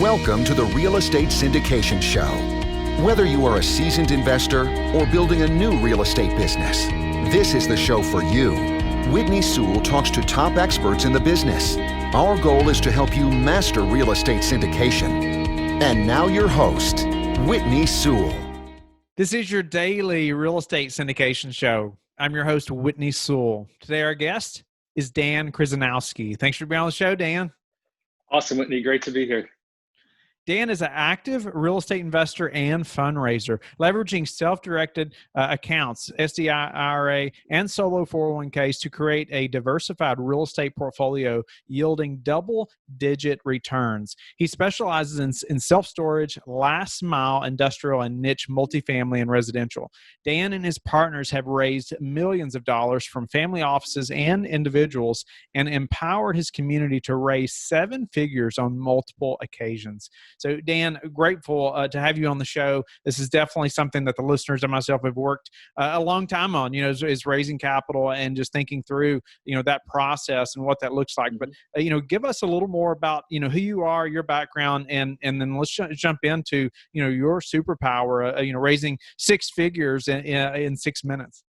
Welcome to the Real Estate Syndication Show. Whether you are a seasoned investor or building a new real estate business, this is the show for you. Whitney Sewell talks to top experts in the business. Our goal is to help you master real estate syndication. And now your host, Whitney Sewell. This is your daily real estate syndication show. I'm your host, Whitney Sewell. Today, our guest is Dan Kryzanowski. Thanks for being on the show, Dan. Awesome, Whitney. Great to be here. Dan is an active real estate investor and fundraiser, leveraging self-directed accounts, SDI, IRA, and solo 401ks to create a diversified real estate portfolio yielding double-digit returns. He specializes in self-storage, last-mile industrial, and niche multifamily and residential. Dan and his partners have raised millions of dollars from family offices and individuals and empowered his community to raise seven figures on multiple occasions. So, Dan, grateful to have you on the show. This is definitely something that the listeners and myself have worked a long time on, is raising capital and just thinking through, that process and what that looks like. But, give us a little more about, who you are, your background, and then let's jump into, your superpower, raising six figures in 6 minutes.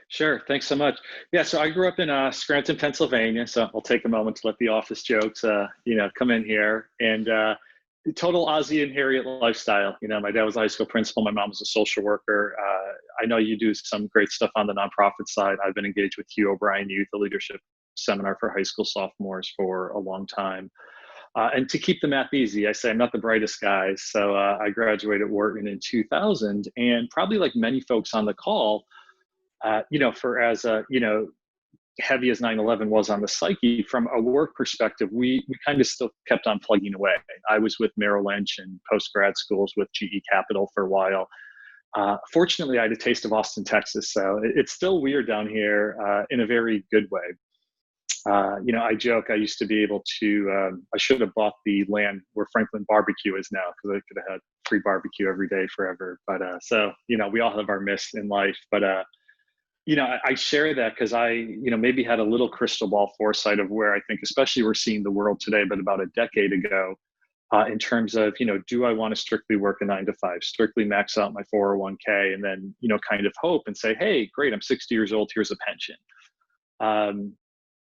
Sure. Thanks so much. Yeah. So I grew up in Scranton, Pennsylvania. So I'll take a moment to let the office jokes, come in here. And total Ozzie and Harriet lifestyle. My dad was a high school principal. My mom was a social worker. I know you do some great stuff on the nonprofit side. I've been engaged with Hugh O'Brien Youth, a leadership seminar for high school sophomores for a long time. And to keep the math easy, I say I'm not the brightest guy. So I graduated Wharton in 2000, and probably like many folks on the call, heavy as 9/11 was on the psyche, from a work perspective, we kind of still kept on plugging away. I was with Merrill Lynch and post-grad schools with GE Capital for a while. Fortunately, I had a taste of Austin, Texas, so it's still weird down here in a very good way. I joke I used to be able to, I should have bought the land where Franklin Barbecue is now, because I could have had free barbecue every day forever. But we all have our myths in life. But I share that because I, maybe had a little crystal ball foresight of where I think, especially we're seeing the world today, but about a decade ago, in terms of, do I want to strictly work a 9-to-5, strictly max out my 401k, and then, kind of hope and say, hey, great, I'm 60 years old, here's a pension. And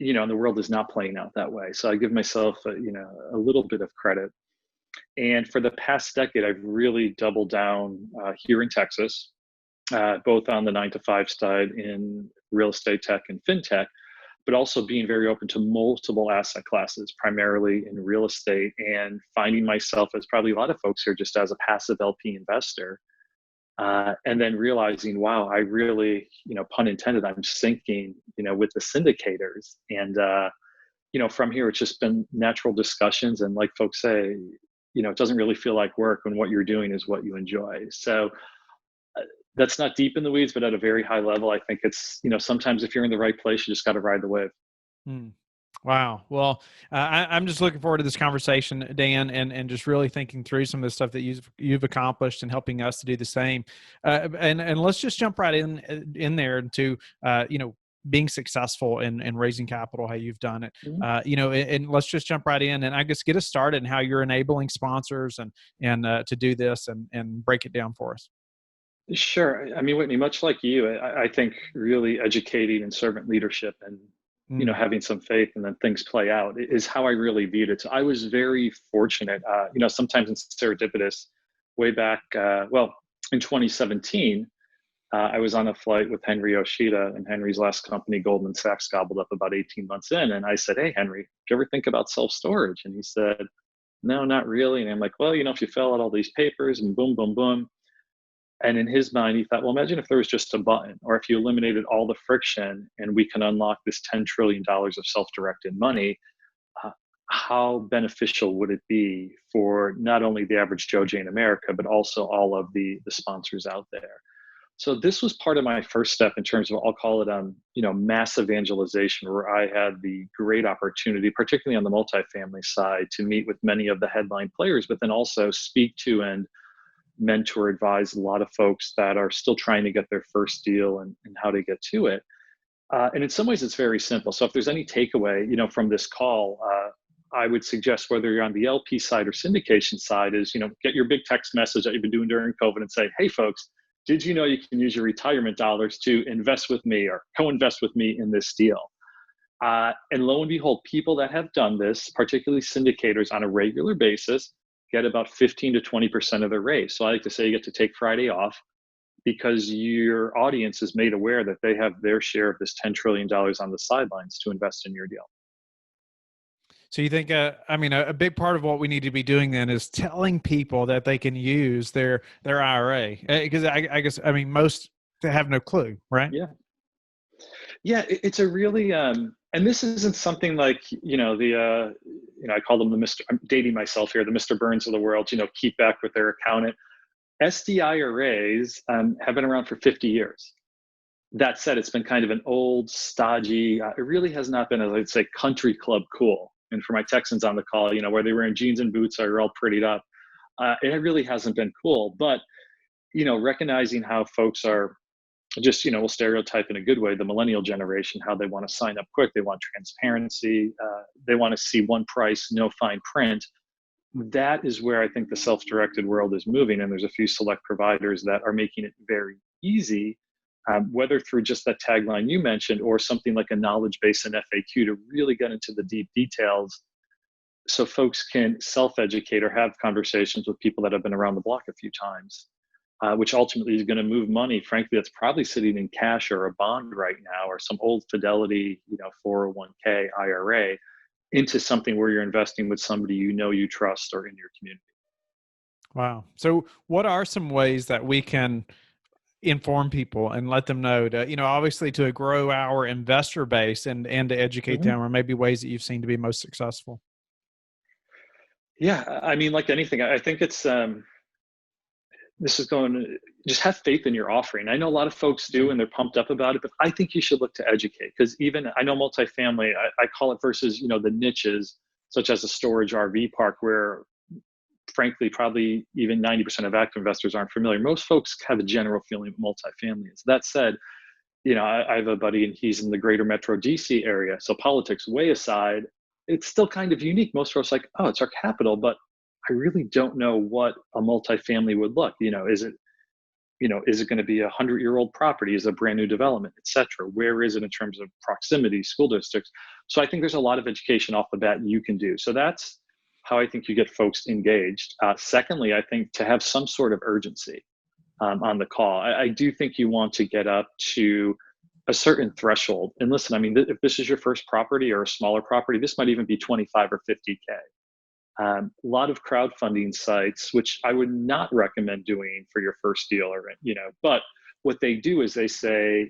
the world is not playing out that way. So I give myself, a little bit of credit. And for the past decade, I've really doubled down here in Texas, both on the 9-to-5 side in real estate tech and fintech, but also being very open to multiple asset classes, primarily in real estate, and finding myself, as probably a lot of folks here, just as a passive LP investor. And then realizing, wow, I really, pun intended, I'm sinking, with the syndicators. And, from here, it's just been natural discussions. And like folks say, it doesn't really feel like work when what you're doing is what you enjoy. So that's not deep in the weeds, but at a very high level, I think it's, sometimes if you're in the right place, you just got to ride the wave. Wow. Well, I'm just looking forward to this conversation, Dan, and just really thinking through some of the stuff that you've accomplished and helping us to do the same. And let's just jump right in there into, being successful in raising capital, how you've done it, and let's just jump right in and I guess get us started and how you're enabling sponsors and to do this and break it down for us. Sure. I mean, Whitney, much like you, I think really educating and servant leadership and, having some faith and then things play out is how I really viewed it. So I was very fortunate, sometimes in serendipitous way back, in 2017, I was on a flight with Henry Yoshida, and Henry's last company, Goldman Sachs, gobbled up about 18 months in. And I said, hey, Henry, do you ever think about self-storage? And he said, no, not really. And I'm like, well, if you fill out all these papers and boom, boom, boom. And in his mind, he thought, well, imagine if there was just a button, or if you eliminated all the friction and we can unlock this $10 trillion of self-directed money, how beneficial would it be for not only the average Joe Jane America, but also all of the sponsors out there? So this was part of my first step in terms of, I'll call it, mass evangelization, where I had the great opportunity, particularly on the multifamily side, to meet with many of the headline players, but then also speak to and mentor, advise a lot of folks that are still trying to get their first deal and how to get to it. And in some ways, it's very simple. So if there's any takeaway, from this call, I would suggest, whether you're on the LP side or syndication side, is, get your big text message that you've been doing during COVID and say, hey folks, did you know you can use your retirement dollars to invest with me or co-invest with me in this deal? And lo and behold, people that have done this, particularly syndicators on a regular basis, get about 15 to 20% of their raise. So I like to say you get to take Friday off because your audience is made aware that they have their share of this $10 trillion on the sidelines to invest in your deal. So you think, a big part of what we need to be doing then is telling people that they can use their IRA, because I guess most have no clue, right? Yeah, it's a really and this isn't something like I call them the Mr. I'm dating myself here, the Mr. Burns of the world. Keep back with their accountant. SDIRAs have been around for 50 years. That said, it's been kind of an old, stodgy. It really has not been, as I'd say, country club cool. And for my Texans on the call, where they were in jeans and boots, are all prettied up. It really hasn't been cool. But recognizing how folks are just, we'll stereotype in a good way, the millennial generation, how they want to sign up quick. They want transparency. They want to see one price, no fine print. That is where I think the self-directed world is moving. And there's a few select providers that are making it very easy, whether through just that tagline you mentioned or something like a knowledge base and FAQ to really get into the deep details so folks can self-educate or have conversations with people that have been around the block a few times. Which ultimately is going to move money, frankly, that's probably sitting in cash or a bond right now, or some old Fidelity, 401k IRA, into something where you're investing with somebody you trust or in your community. Wow. So what are some ways that we can inform people and let them know to, obviously to grow our investor base and to educate them, or maybe ways that you've seen to be most successful? Yeah, like anything, I think it's this is going to just have faith in your offering. I know a lot of folks do and they're pumped up about it, but I think you should look to educate, because even I know multifamily, I call it, versus, the niches such as a storage RV park, where frankly, probably even 90% of active investors aren't familiar. Most folks have a general feeling of multifamily is. That said, I have a buddy and he's in the greater Metro DC area. So politics way aside, it's still kind of unique. Most folks are like, oh, it's our capital, but I really don't know what a multifamily would look. Is it going to be a 100-year-old property? Is it a brand new development, et cetera? Where is it in terms of proximity, school districts? So I think there's a lot of education off the bat you can do. So that's how I think you get folks engaged. Secondly, I think to have some sort of urgency on the call. I do think you want to get up to a certain threshold. And listen, if this is your first property or a smaller property, this might even be 25 or 50K. A lot of crowdfunding sites, which I would not recommend doing for your first deal, but what they do is they say,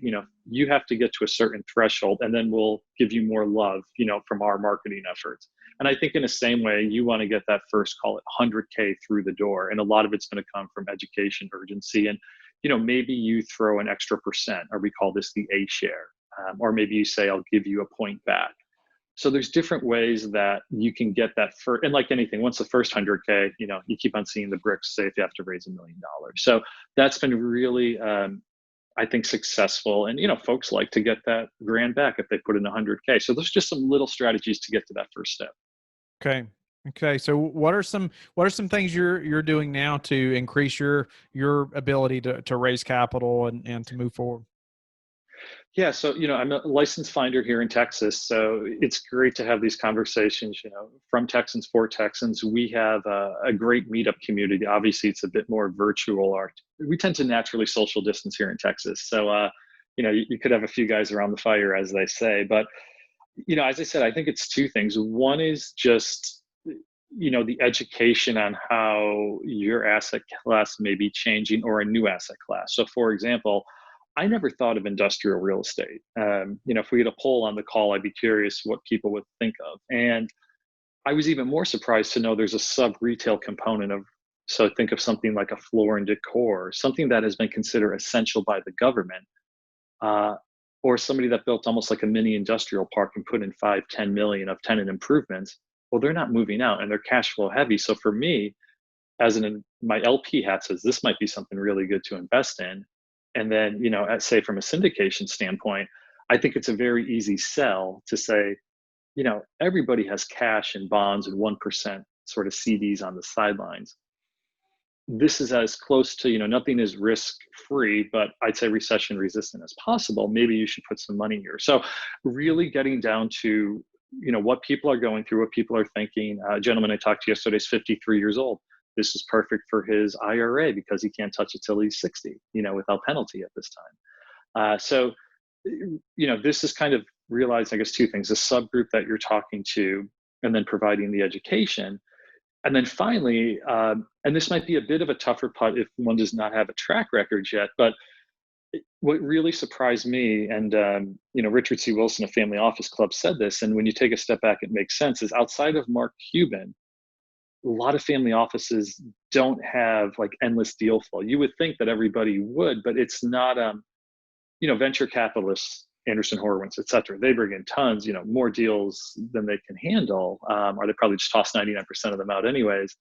you have to get to a certain threshold and then we'll give you more love, from our marketing efforts. And I think in the same way, you want to get that first, call it 100K through the door. And a lot of it's going to come from education, urgency. And, maybe you throw an extra percent, or we call this the A share. Or maybe you say, I'll give you a point back. So there's different ways that you can get that first, and like anything, once the first 100K, you keep on seeing the bricks say if you have to raise $1 million. So that's been really, I think, successful. And, folks like to get that grand back if they put in 100K. So there's just some little strategies to get to that first step. Okay. So what are some things you're doing now to increase your ability to raise capital and to move forward? Yeah, so I'm a licensed finder here in Texas, so it's great to have these conversations. From Texans for Texans, we have a great meetup community. Obviously, it's a bit more virtual. We tend to naturally social distance here in Texas, so you could have a few guys around the fire, as they say. But as I said, I think it's two things. One is just the education on how your asset class may be changing, or a new asset class. So, for example, I never thought of industrial real estate. If we had a poll on the call, I'd be curious what people would think of. And I was even more surprised to know there's a sub-retail component of, so think of something like a floor and decor, something that has been considered essential by the government, or somebody that built almost like a mini industrial park and put in 5-10 million of tenant improvements. Well, they're not moving out and they're cash flow heavy. So for me, my LP hat says this might be something really good to invest in. And then, say from a syndication standpoint, I think it's a very easy sell to say, everybody has cash and bonds and 1% sort of CDs on the sidelines. This is as close to, nothing is risk free, but I'd say recession resistant as possible. Maybe you should put some money here. So really getting down to, what people are going through, what people are thinking. A gentleman I talked to yesterday is 53 years old. This is perfect for his IRA because he can't touch it till he's 60, without penalty at this time. This is kind of realizing, I guess, two things: the subgroup that you're talking to, and then providing the education. And then finally, and this might be a bit of a tougher putt if one does not have a track record yet, but what really surprised me, and Richard C. Wilson of Family Office Club said this, and when you take a step back, it makes sense, is outside of Mark Cuban, a lot of family offices don't have like endless deal flow. You would think that everybody would, but it's not, venture capitalists, Anderson Horowitz, et cetera, they bring in tons, more deals than they can handle, or they probably just toss 99% of them out anyways.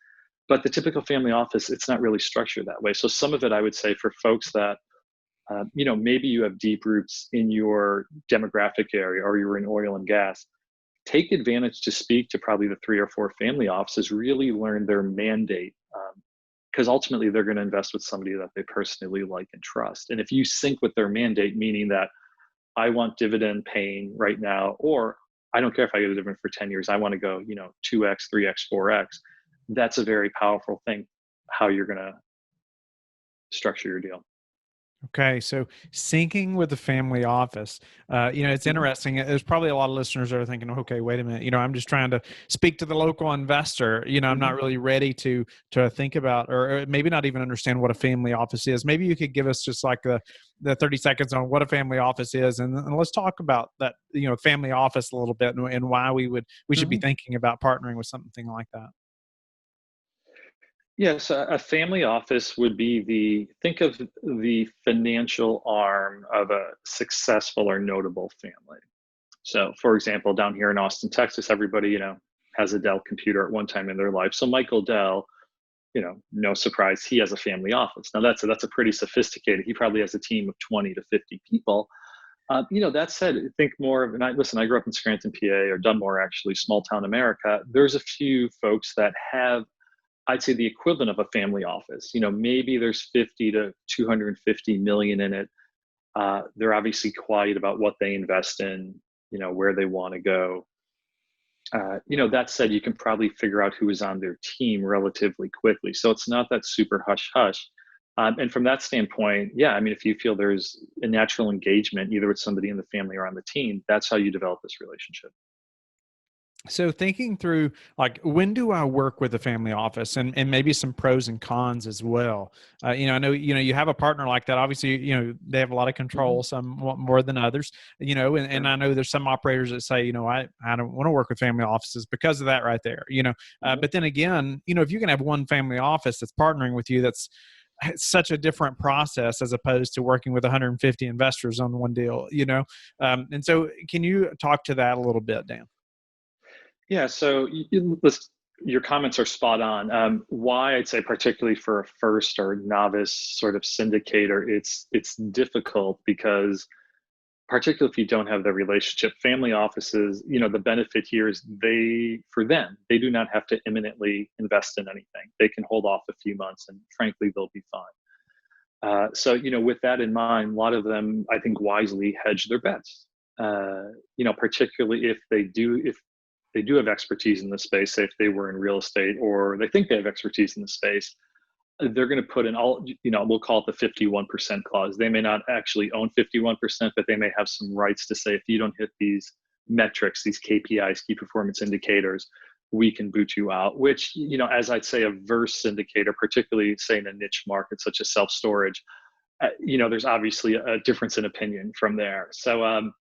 But the typical family office, it's not really structured that way. So some of it, I would say, for folks that, maybe you have deep roots in your demographic area, or you're in oil and gas, take advantage to speak to probably the 3 or 4 family offices, really learn their mandate, because ultimately they're going to invest with somebody that they personally like and trust. And if you sync with their mandate, meaning that I want dividend paying right now, or I don't care if I get a dividend for 10 years, I want to go, 2x, 3x, 4x. That's a very powerful thing, how you're going to structure your deal. Okay, so syncing with the family office, it's interesting. There's probably a lot of listeners that are thinking, okay, wait a minute, I'm just trying to speak to the local investor. I'm not really ready to think about, or maybe not even understand what a family office is. Maybe you could give us just like the 30 seconds on what a family office is, and let's talk about that, family office a little bit, and why we should be thinking about partnering with something like that. Yes, a family office would be think of the financial arm of a successful or notable family. So, for example, down here in Austin, Texas, everybody, has a Dell computer at one time in their life. So Michael Dell, no surprise, he has a family office. Now that's a pretty sophisticated, he probably has a team of 20 to 50 people. That said, think more of, and I grew up in Scranton, PA, or Dunmore, actually, small town America. There's a few folks that have, I'd say, the equivalent of a family office. Maybe there's 50 to 250 million in it. They're obviously quiet about what they invest in, where they want to go. That said, you can probably figure out who is on their team relatively quickly. So it's not that super hush hush. And from that standpoint, yeah, I mean, if you feel there's a natural engagement, either with somebody in the family or on the team, that's how you develop this relationship. So thinking through, like, when do I work with a family office, and maybe some pros and cons as well. I know, you have a partner like that. Obviously, they have a lot of control, some want more than others, and I know there's some operators that say, I don't want to work with family offices because of that right there, but then again, if you can have one family office that's partnering with you, that's such a different process as opposed to working with 150 investors on one deal, and so can you talk to that a little bit, Dan? Yeah, so your comments are spot on. Why I'd say, particularly for a first or novice sort of syndicator, it's difficult because, particularly if you don't have the relationship, family offices, the benefit here is they do not have to imminently invest in anything. They can hold off a few months, and frankly, they'll be fine. So, with that in mind, a lot of them, I think, wisely hedge their bets. Particularly if they do have expertise in the space, say if they were in real estate, or they think they have expertise in the space, they're going to put in all, we'll call it the 51% clause. They may not actually own 51%, but they may have some rights to say, if you don't hit these metrics, these KPIs, key performance indicators, we can boot you out, which, as I'd say, a verse indicator, particularly say in a niche market such as self-storage, there's obviously a difference in opinion from there. So,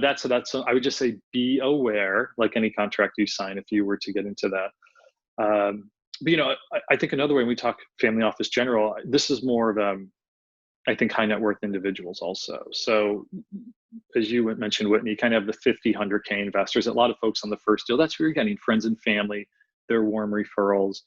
that's I would just say, be aware, like any contract you sign, if you were to get into that. But I think another way, when we talk family office general, this is more of I think high net worth individuals also. So as you mentioned, Whitney, you kind of have the 50, 100K investors. A lot of folks on the first deal, that's where you're getting friends and family, their warm referrals.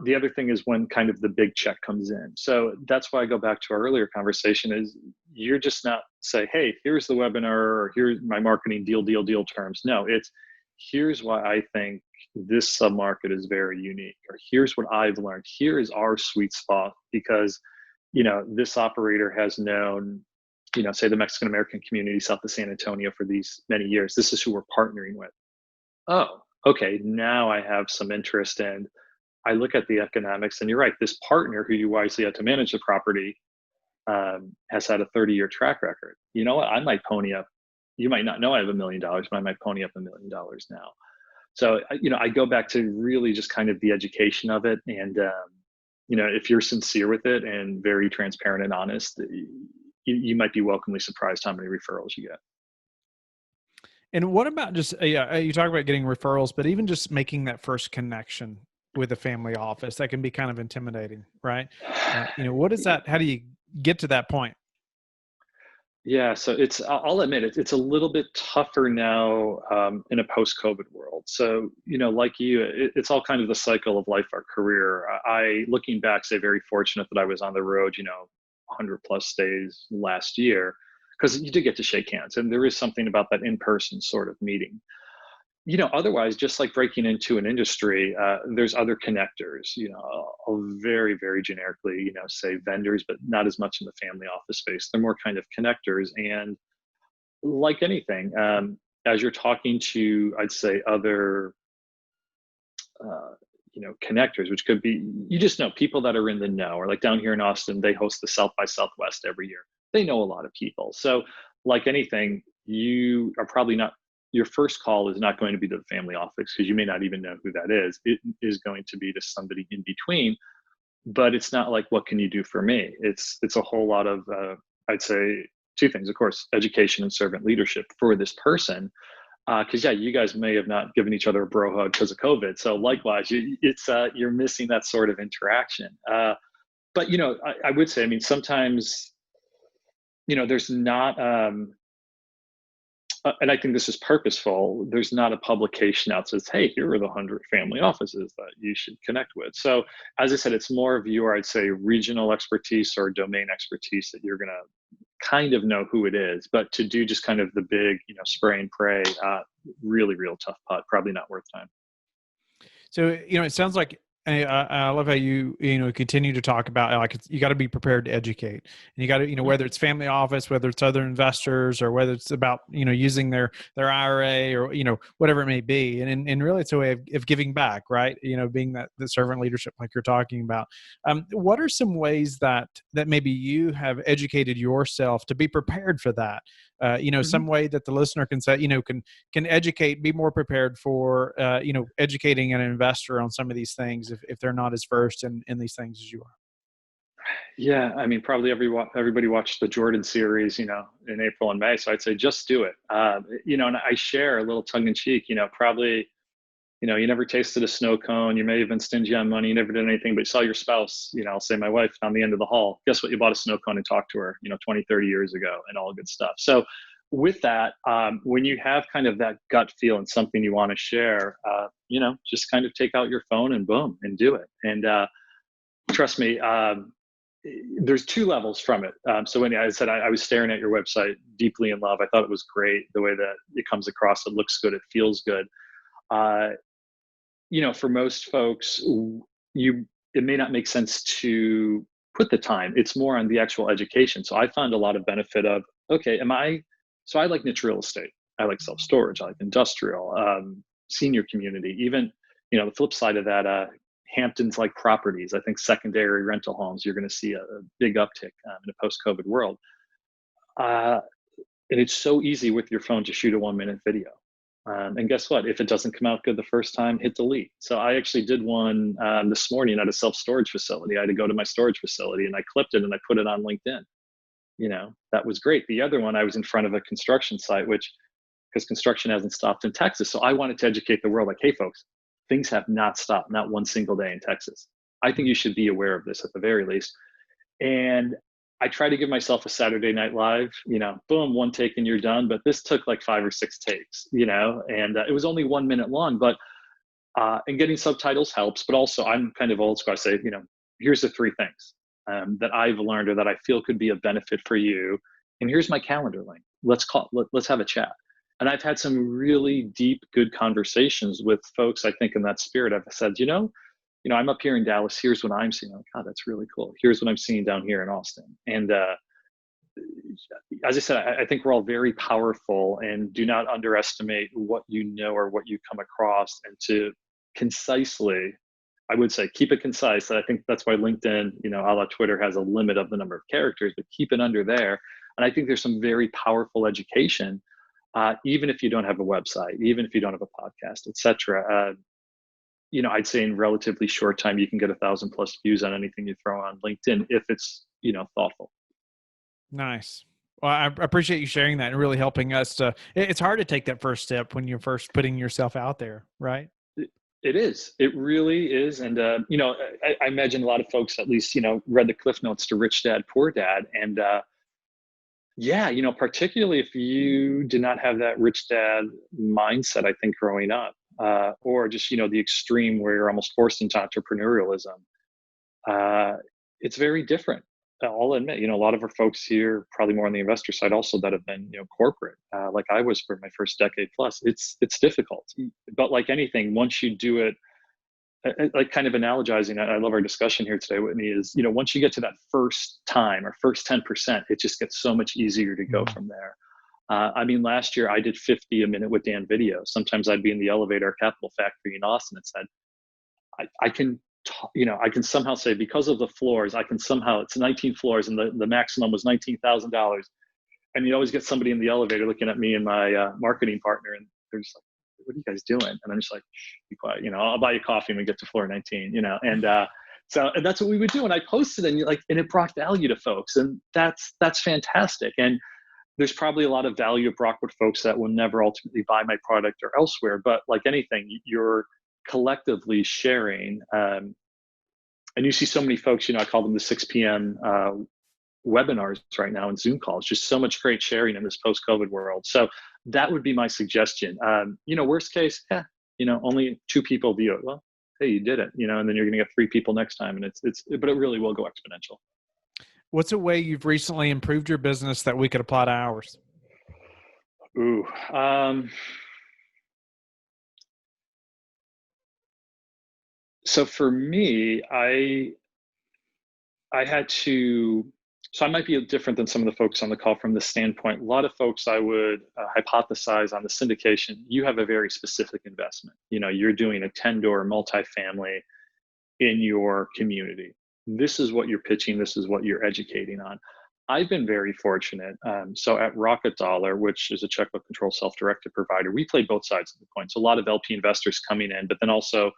The other thing is when kind of the big check comes in. So that's why I go back to our earlier conversation, is you're just not say, hey, here's the webinar, or here's my marketing deal terms. No, it's here's why I think this submarket is very unique, or here's what I've learned. Here is our sweet spot because, this operator has known, say the Mexican American community south of San Antonio for these many years. This is who we're partnering with. Oh, okay. Now I have some interest in, I look at the economics, and you're right. This partner who you wisely had to manage the property has had a 30-year track record. You know what? I might pony up. You might not know I have $1 million, but I might pony up $1 million now. So, I go back to really just kind of the education of it. And, if you're sincere with it and very transparent and honest, you might be welcomely surprised how many referrals you get. And what about just, you talk about getting referrals, but even just making that first connection with a family office, that can be kind of intimidating, right? What is that? How do you get to that point? Yeah, so I'll admit it's a little bit tougher now in a post-COVID world. So, like you, it's all kind of the cycle of life or career. Looking back, say very fortunate that I was on the road, 100 plus days last year, because you did get to shake hands. And there is something about that in-person sort of meeting. Otherwise, just like breaking into an industry, there's other connectors, I'll very, very generically, say vendors, but not as much in the family office space. They're more kind of connectors. And like anything, as you're talking to, I'd say other, connectors, which could be, you just know people that are in the know, or like down here in Austin, they host the South by Southwest every year. They know a lot of people. So like anything, you are probably not, your first call is not going to be to the family office because you may not even know who that is. It is going to be to somebody in between, but it's not like, what can you do for me? It's a whole lot of, I'd say two things, of course, education and servant leadership for this person. Cause you guys may have not given each other a bro hug because of COVID. So likewise, you're missing that sort of interaction. But, I would say, sometimes, there's not, and I think this is purposeful, there's not a publication out that says, hey, here are the 100 family offices that you should connect with. So as I said, it's more of your, I'd say, regional expertise or domain expertise that you're going to kind of know who it is. But to do just kind of the big, spray and pray, really real tough putt, probably not worth time. So, it sounds like, I love how you continue to talk about, like, you got to be prepared to educate, and you got to, whether it's family office, whether it's other investors, or whether it's about, using their IRA, or, whatever it may be. And really it's a way of giving back, right? Being the servant leadership, like you're talking about. What are some ways that maybe you have educated yourself to be prepared for that? Some way that the listener can say, can educate, be more prepared for, educating an investor on some of these things if they're not as versed in these things as you are. Yeah, probably everybody watched the Jordan series, in April and May. So I'd say just do it. And I share a little tongue in cheek, probably, you never tasted a snow cone. You may have been stingy on money. You never did anything, but you saw your spouse, I'll say my wife on the end of the hall. Guess what? You bought a snow cone and talked to her, 20, 30 years ago, and all good stuff. So with that, when you have kind of that gut feel and something you want to share, just kind of take out your phone and boom, and do it. And trust me, there's two levels from it. So when I said I was staring at your website, deeply in love, I thought it was great the way that it comes across. It looks good. It feels good. For most folks, it may not make sense to put the time. It's more on the actual education. So I found a lot of benefit of, okay, so I like niche real estate. I like self-storage. I like industrial, senior community, even, the flip side of that, Hamptons like properties. I think secondary rental homes, you're going to see a big uptick in a post-COVID world. And it's so easy with your phone to shoot a 1-minute video. And guess what? If it doesn't come out good the first time, hit delete. So I actually did one this morning at a self-storage facility. I had to go to my storage facility and I clipped it and I put it on LinkedIn. That was great. The other one, I was in front of a construction site, because construction hasn't stopped in Texas. So I wanted to educate the world, like, hey folks, things have not stopped, not one single day in Texas. I think you should be aware of this at the very least. And I try to give myself a Saturday Night Live, boom, one take and you're done. But this took like 5 or 6 takes, and it was only 1 minute long, but, and getting subtitles helps, but also I'm kind of old school. I say, here's the 3 things that I've learned or that I feel could be a benefit for you. And here's my calendar link. Let's have a chat. And I've had some really deep, good conversations with folks, I think, in that spirit. I've said, I'm up here in Dallas. Here's what I'm seeing. I'm like, oh, that's really cool. Here's what I'm seeing down here in Austin. And as I said, I think we're all very powerful, and do not underestimate what you know or what you come across, and to concisely, I would say, keep it concise. I think that's why LinkedIn, a la Twitter, has a limit of the number of characters, but keep it under there. And I think there's some very powerful education, even if you don't have a website, even if you don't have a podcast, et cetera. I'd say in relatively short time, you can get 1,000+ views on anything you throw on LinkedIn if it's, thoughtful. Nice. Well, I appreciate you sharing that and really helping us to, it's hard to take that first step when you're first putting yourself out there, right? It is. It really is. And, I imagine a lot of folks at least, read the Cliff Notes to Rich Dad, Poor Dad. And particularly if you did not have that rich dad mindset, I think, growing up, or just, the extreme where you're almost forced into entrepreneurialism, it's very different. I'll admit, a lot of our folks here, probably more on the investor side also, that have been, corporate, like I was for my first decade plus. It's difficult, but like anything, once you do it, like kind of analogizing, I love our discussion here today, Whitney, is, once you get to that first time or first 10%, it just gets so much easier to go from there. Last year I did 50 a minute with Dan video. Sometimes I'd be in the elevator at Capital Factory in Austin and said, I can somehow say, because of the floors, it's 19 floors and the maximum was $19,000. And you always get somebody in the elevator looking at me and my marketing partner, and they're just like, what are you guys doing? And I'm just like, shh, be quiet. I'll buy you coffee when we get to floor 19, and that's what we would do. And I posted, and it brought value to folks, and that's fantastic. And there's probably a lot of value brought with folks that will never ultimately buy my product or elsewhere. But like anything, you're collectively sharing. And you see so many folks, I call them the 6 p.m. Webinars right now and Zoom calls, just so much great sharing in this post-COVID world. So that would be my suggestion. Worst case, only 2 people view it. Well, hey, you did it, and then you're going to get 3 people next time. And but it really will go exponential. What's a way you've recently improved your business that we could apply to ours? Ooh, so for me, I had to, so I might be different than some of the folks on the call from this standpoint. A lot of folks, I would hypothesize on the syndication, you have a very specific investment. You're doing a 10-door multifamily in your community. This is what you're pitching. This is what you're educating on. I've been very fortunate. So at Rocket Dollar, which is a checkbook control self-directed provider, we play both sides of the coin. So a lot of LP investors coming in, but then also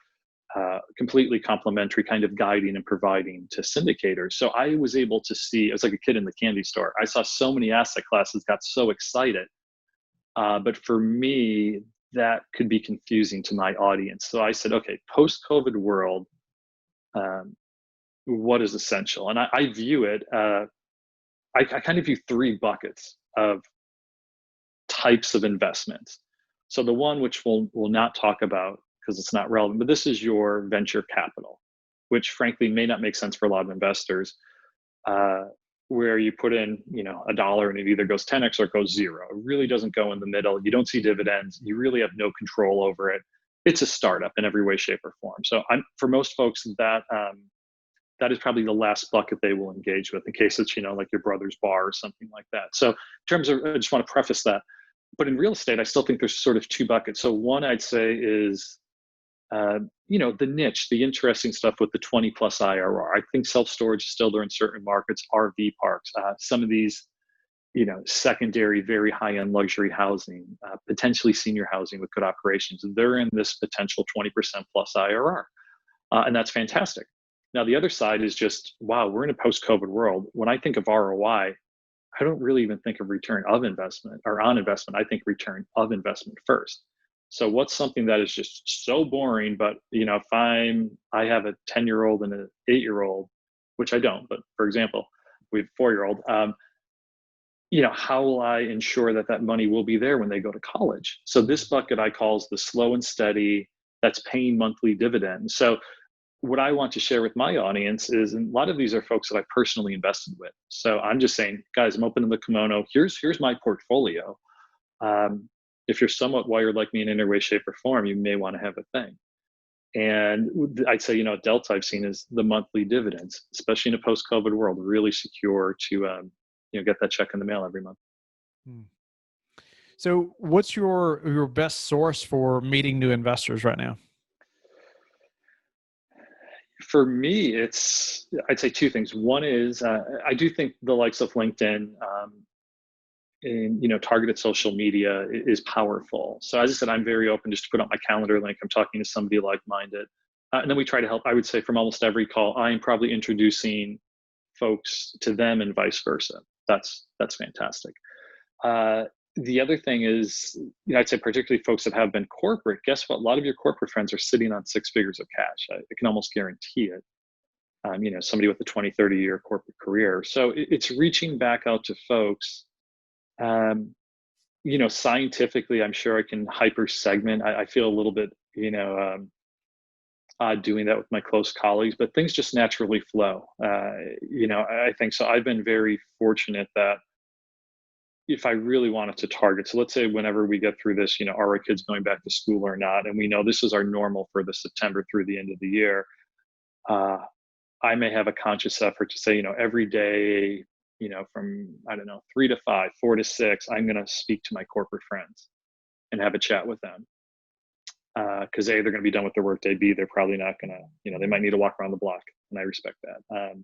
completely complementary kind of guiding and providing to syndicators. So I was able to see, I was like a kid in the candy store. I saw so many asset classes, got so excited. But for me, that could be confusing to my audience. So I said, okay, post-COVID world, what is essential? And I view it, I kind of view 3 buckets of types of investments. So the one which we'll not talk about because it's not relevant, but this is your venture capital, which frankly may not make sense for a lot of investors, where you put in, $1 and it either goes 10x or it goes 0. It really doesn't go in the middle. You don't see dividends. You really have no control over it. It's a startup in every way, shape, or form. So for most folks, that is probably the last bucket they will engage with, in case it's, like your brother's bar or something like that. So in terms of, I just want to preface that. But in real estate, I still think there's sort of 2 buckets. So one I'd say is, the niche, the interesting stuff with the 20+ IRR. I think self-storage is still there in certain markets, RV parks, some of these, secondary, very high-end luxury housing, potentially senior housing with good operations. They're in this potential 20% plus IRR. And that's fantastic. Now, the other side is just, wow, we're in a post-COVID world. When I think of ROI, I don't really even think of return of investment or on investment. I think return of investment first. So what's something that is just so boring, but if I have a 10-year-old and an 8-year-old, which I don't, but for example, we have a 4-year-old, how will I ensure that money will be there when they go to college? So this bucket I calls the slow and steady, that's paying monthly dividends. So what I want to share with my audience is, and a lot of these are folks that I personally invested with. So I'm just saying, guys, I'm opening the kimono. Here's my portfolio. if you're somewhat wired like me in any way, shape, or form, you may want to have a thing. And I'd say, a delta I've seen is the monthly dividends, especially in a post-COVID world, really secure to, get that check in the mail every month. Hmm. So what's your best source for meeting new investors right now? For me, I'd say two things. One is I do think the likes of LinkedIn and targeted social media is powerful. So as I said, I'm very open just to put up my calendar link. I'm talking to somebody like-minded. And then we try to help. I would say from almost every call, I am probably introducing folks to them and vice versa. That's fantastic. The other thing is, I'd say particularly folks that have been corporate, guess what? A lot of your corporate friends are sitting on 6 figures of cash. I can almost guarantee it. Somebody with a 20, 30-year corporate career. So it's reaching back out to folks. Scientifically, I'm sure I can hyper segment. I feel a little bit, odd doing that with my close colleagues, but things just naturally flow. I think so. I've been very fortunate that if I really wanted to target, so let's say whenever we get through this, are our kids going back to school or not? And we know this is our normal for the September through the end of the year. I may have a conscious effort to say, every day, from, 3 to 5, 4 to 6, I'm going to speak to my corporate friends and have a chat with them. Because A, they're going to be done with their workday. B, they're probably not going to, they might need to walk around the block, and I respect that.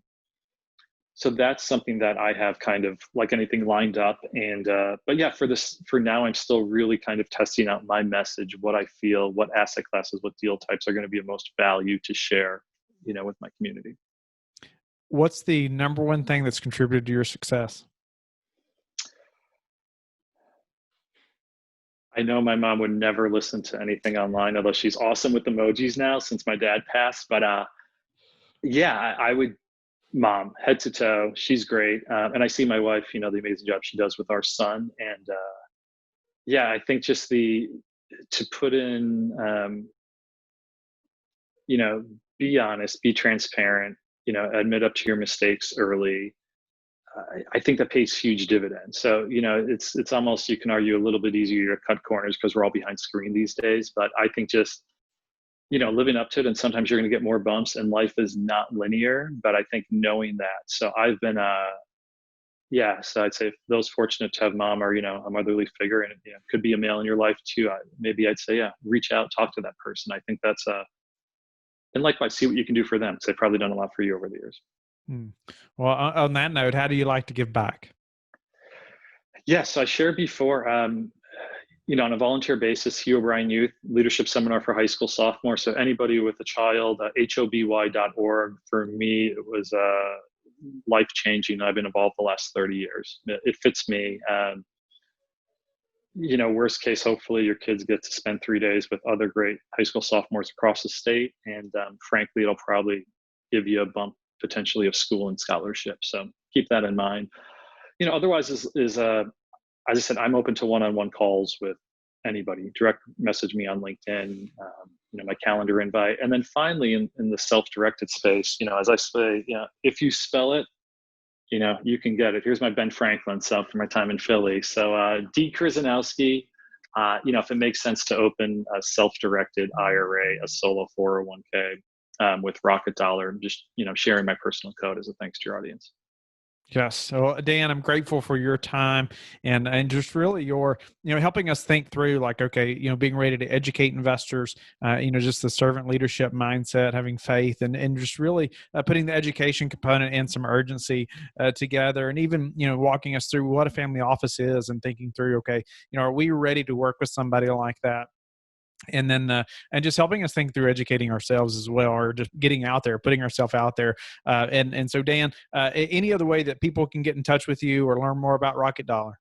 So that's something that I have kind of like anything lined up. And, but yeah, for now, I'm still really kind of testing out my message, what I feel, what asset classes, what deal types are going to be of most value to share, with my community. What's the number one thing that's contributed to your success? I know my mom would never listen to anything online, although she's awesome with emojis now since my dad passed. But yeah, I would, mom, head to toe, she's great. And I see my wife, the amazing job she does with our son. And yeah, I think just to put in, be honest, be transparent, admit up to your mistakes early. I think that pays huge dividends. So, it's almost, you can argue, a little bit easier to cut corners because we're all behind screen these days. But I think just, living up to it, and sometimes you're going to get more bumps, and life is not linear. But I think knowing that. So I've been, so I'd say if those fortunate to have mom or, a motherly figure, and it could be a male in your life too, maybe I'd say, reach out, talk to that person. I think that's and likewise, see what you can do for them, because they've probably done a lot for you over the years. Well, on that note, how do you like to give back? Yes, I shared before, on a volunteer basis, Hugh O'Brien Youth Leadership Seminar for high school sophomores. So anybody with a child, hoby.org. For me, it was life-changing. I've been involved the last 30 years. It fits me. Worst case, hopefully your kids get to spend 3 days with other great high school sophomores across the state. And frankly, it'll probably give you a bump potentially of school and scholarship. So keep that in mind. Otherwise as I said, I'm open to one-on-one calls with anybody. Direct message me on LinkedIn, my calendar invite. And then finally in the self-directed space, as I say, if you spell it, you can get it. Here's my Ben Franklin self for my time in Philly. So D. Kryzanowski, if it makes sense to open a self-directed IRA, a solo 401k with Rocket Dollar, just, sharing my personal code as a thanks to your audience. Yes. So Dan, I'm grateful for your time and just really your, helping us think through like, okay, being ready to educate investors, just the servant leadership mindset, having faith and just really putting the education component and some urgency together. And even, walking us through what a family office is and thinking through, okay, are we ready to work with somebody like that? And then, and just helping us think through educating ourselves as well, or just getting out there, putting ourselves out there. And so Dan, any other way that people can get in touch with you or learn more about Rocket Dollar?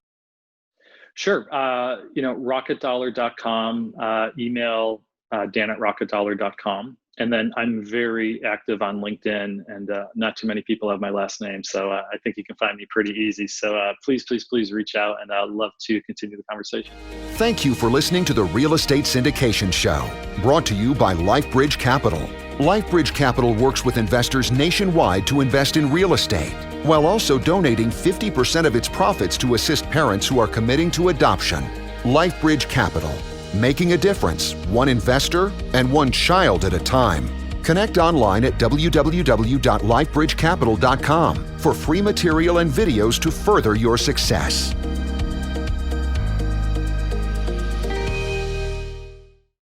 Sure. Rocketdollar.com, email dan@rocketdollar.com. And then I'm very active on LinkedIn, and not too many people have my last name. So I think you can find me pretty easy. So please reach out, and I'd love to continue the conversation. Thank you for listening to the Real Estate Syndication Show, brought to you by LifeBridge Capital. LifeBridge Capital works with investors nationwide to invest in real estate, while also donating 50% of its profits to assist parents who are committing to adoption. LifeBridge Capital, making a difference, one investor and one child at a time. Connect online at www.lifebridgecapital.com for free material and videos to further your success.